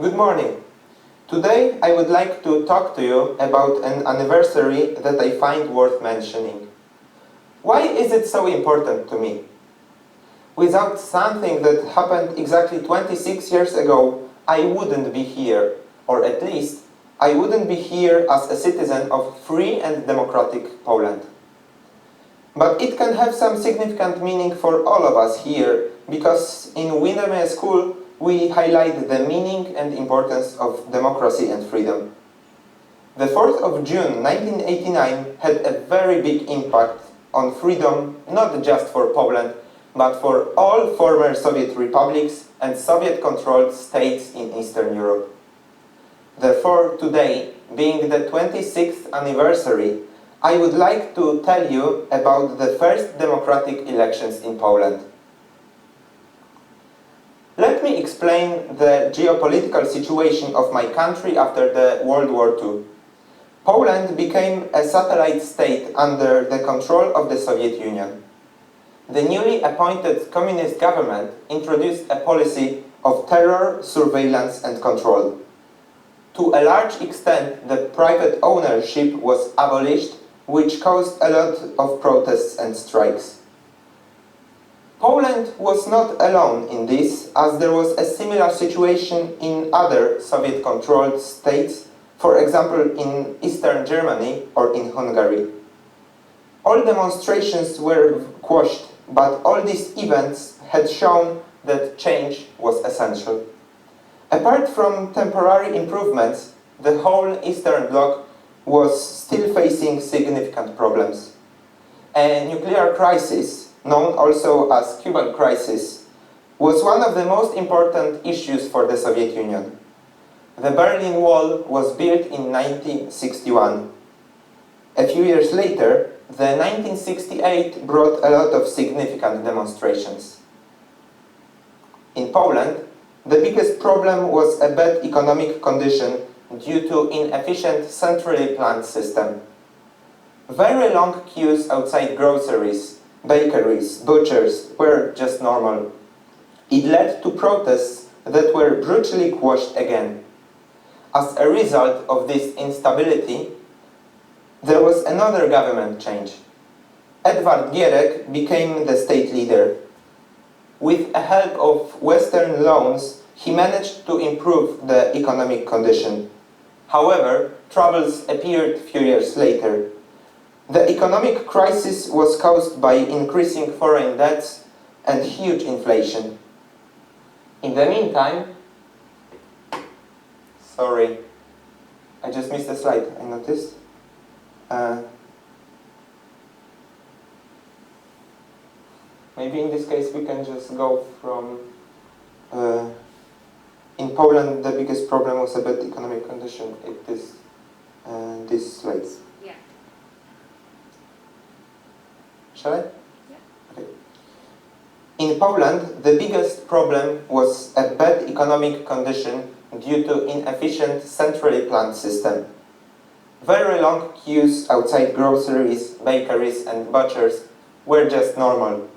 Good morning. Today I would like to talk to you about an anniversary that I find worth mentioning. Why is it so important to me? Without something that happened exactly 26 years ago, I wouldn't be here, or at least I wouldn't be here as a citizen of free and democratic Poland. But it can have some significant meaning for all of us here, because in Windermere School we highlight the meaning and importance of democracy and freedom. The 4th of June 1989 had a very big impact on freedom, not just for Poland, but for all former Soviet republics and Soviet-controlled states in Eastern Europe. Therefore, today, being the 26th anniversary, I would like to tell you about the first democratic elections in Poland. Let me explain the geopolitical situation of my country after the World War II. Poland became a satellite state under the control of the Soviet Union. The newly appointed communist government introduced a policy of terror, surveillance and control. To a large extent, the private ownership was abolished, which caused a lot of protests and strikes. Poland was not alone in this, as there was a similar situation in other Soviet-controlled states, for example in Eastern Germany or in Hungary. All demonstrations were quashed, but all these events had shown that change was essential. Apart from temporary improvements, the whole Eastern Bloc was still facing significant problems. A nuclear crisis, known also as Cuban crisis, was one of the most important issues for the Soviet Union. The Berlin Wall was built in 1961. A few years later, the 1968 brought a lot of significant demonstrations. In Poland, the biggest problem was a bad economic condition due to inefficient centrally planned system. Very long queues outside groceries, bakeries, butchers were just normal. It led to protests that were brutally quashed again. As a result of this instability, there was another government change. Edward Gierek became the state leader. With the help of Western loans, he managed to improve the economic condition. However, troubles appeared few years later. The economic crisis was caused by increasing foreign debts and huge inflation. In the meantime, sorry, I just missed a slide, I noticed. Maybe in this case we can just go from in Poland the biggest problem was a bad economic condition. It is these slides. Yeah. Shall I? Yeah. Okay. In Poland the biggest problem was a bad economic condition due to inefficient centrally planned system. Very long queues outside groceries, bakeries and butchers were just normal.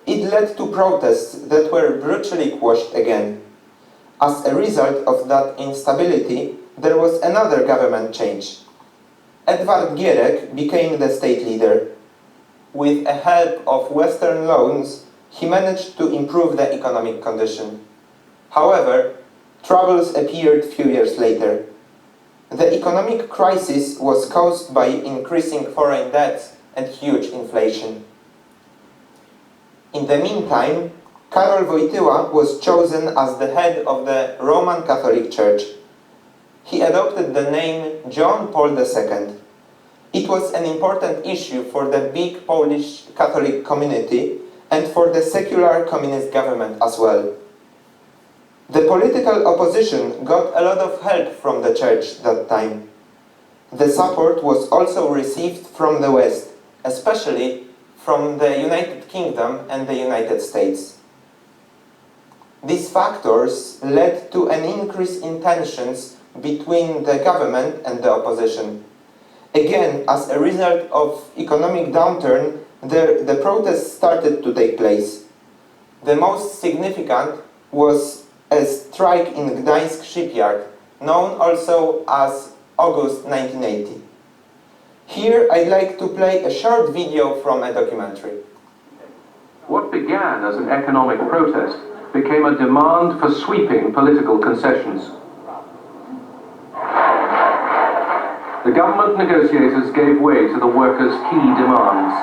It led to protests that were brutally quashed again. As a result of that instability, there was another government change. Edward Gierek became the state leader. With the help of Western loans, he managed to improve the economic condition. However, troubles appeared few years later. The economic crisis was caused by increasing foreign debts and huge inflation. In the meantime, Karol Wojtyła was chosen as the head of the Roman Catholic Church. He adopted the name John Paul II. It was an important issue for the big Polish Catholic community and for the secular communist government as well. The political opposition got a lot of help from the church that time. The support was also received from the West, especially from the United Kingdom and the United States. These factors led to an increase in tensions between the government and the opposition. Again, as a result of economic downturn, the protests started to take place. The most significant was a strike in Gdańsk shipyard, known also as August 1980. Here I'd like to play a short video from a documentary. What began as an economic protest became a demand for sweeping political concessions. The government negotiators gave way to the workers' key demands.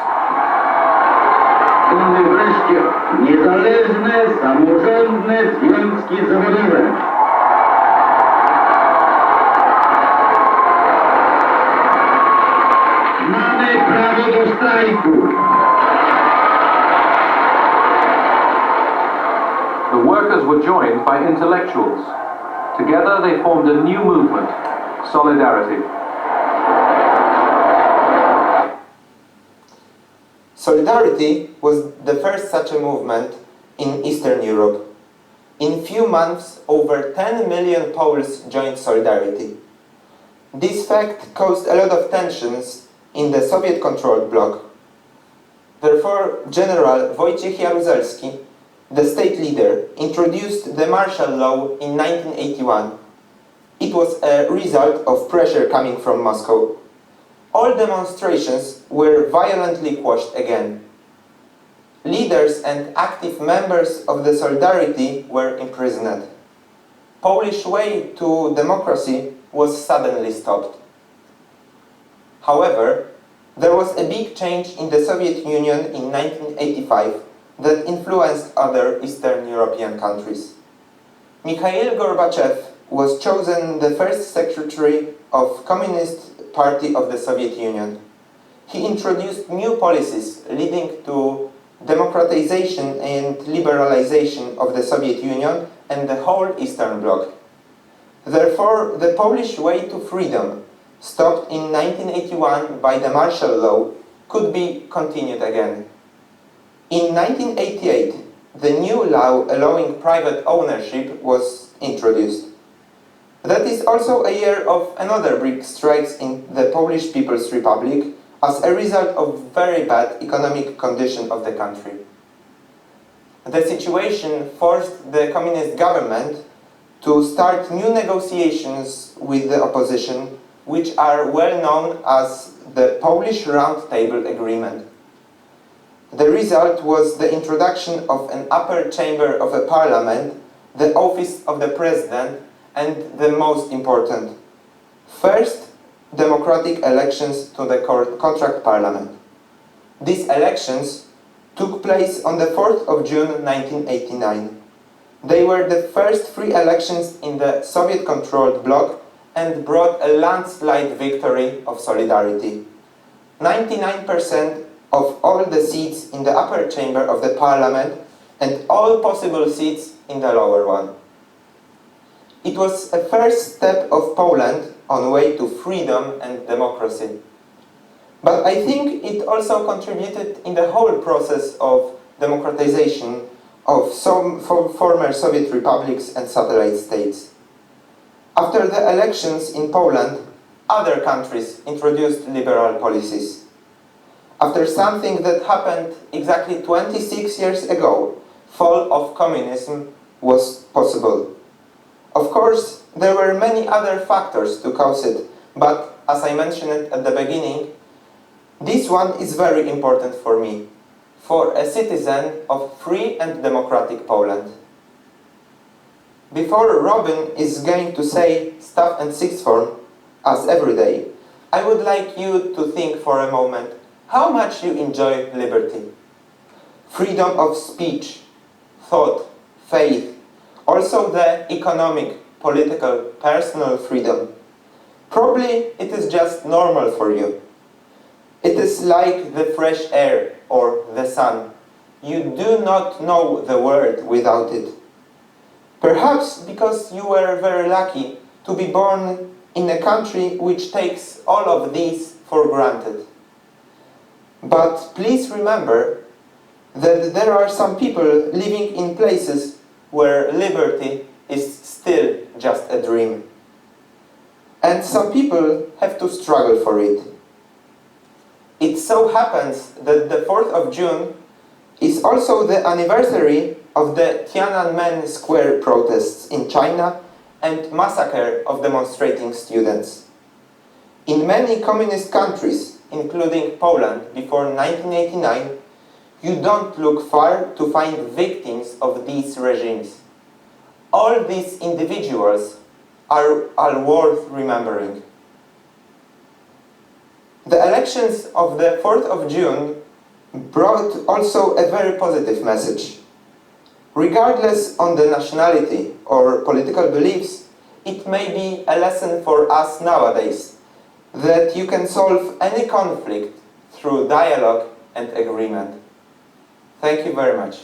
Wreszcie niezależne, samorządne związki zawodowe. Mamy prawo do strajku. The workers were joined by intellectuals. Together they formed a new movement, Solidarity. Solidarity was the first such a movement in Eastern Europe. In few months, over 10 million Poles joined Solidarity. This fact caused a lot of tensions in the Soviet-controlled bloc. Therefore, General Wojciech Jaruzelski, the state leader, introduced the martial law in 1981. It was a result of pressure coming from Moscow. All demonstrations were violently quashed again. Leaders and active members of the Solidarity were imprisoned. Polish way to democracy was suddenly stopped. However, there was a big change in the Soviet Union in 1985 that influenced other Eastern European countries. Mikhail Gorbachev was chosen the first secretary of Communist Party of the Soviet Union. He introduced new policies leading to democratization and liberalization of the Soviet Union and the whole Eastern Bloc. Therefore, the Polish way to freedom, stopped in 1981 by the martial law, could be continued again. In 1988, the new law allowing private ownership was introduced. That is also a year of another big strikes in the Polish People's Republic as a result of very bad economic condition of the country. The situation forced the communist government to start new negotiations with the opposition, which are well known as the Polish Round Table Agreement. The result was the introduction of an upper chamber of a parliament, the office of the president, and the most important, first democratic elections to the contract parliament. These elections took place on the 4th of June 1989. They were the first free elections in the Soviet-controlled bloc and brought a landslide victory of Solidarity. 99% of all the seats in the upper chamber of the parliament and all possible seats in the lower one. It was a first step of Poland on way to freedom and democracy. But I think it also contributed in the whole process of democratization of some former Soviet republics and satellite states. After the elections in Poland, other countries introduced liberal policies. After something that happened exactly 26 years ago, fall of communism was possible. Of course, there were many other factors to cause it, but as I mentioned at the beginning, this one is very important for me, for a citizen of free and democratic Poland. Before Robin is going to say stuff and sixth form, as every day, I would like you to think for a moment how much you enjoy liberty. Freedom of speech, thought, faith, also the economic, political, personal freedom. Probably it is just normal for you. It is like the fresh air or the sun. You do not know the world without it. Perhaps because you were very lucky to be born in a country which takes all of these for granted. But please remember that there are some people living in places where liberty is still just a dream. And some people have to struggle for it. It so happens that the 4th of June is also the anniversary of the Tiananmen Square protests in China and massacre of demonstrating students. In many communist countries, including Poland before 1989, you don't look far to find victims of these regimes. All these individuals are worth remembering. The elections of the 4th of June brought also a very positive message. Regardless on the nationality or political beliefs, it may be a lesson for us nowadays that you can solve any conflict through dialogue and agreement. Thank you very much.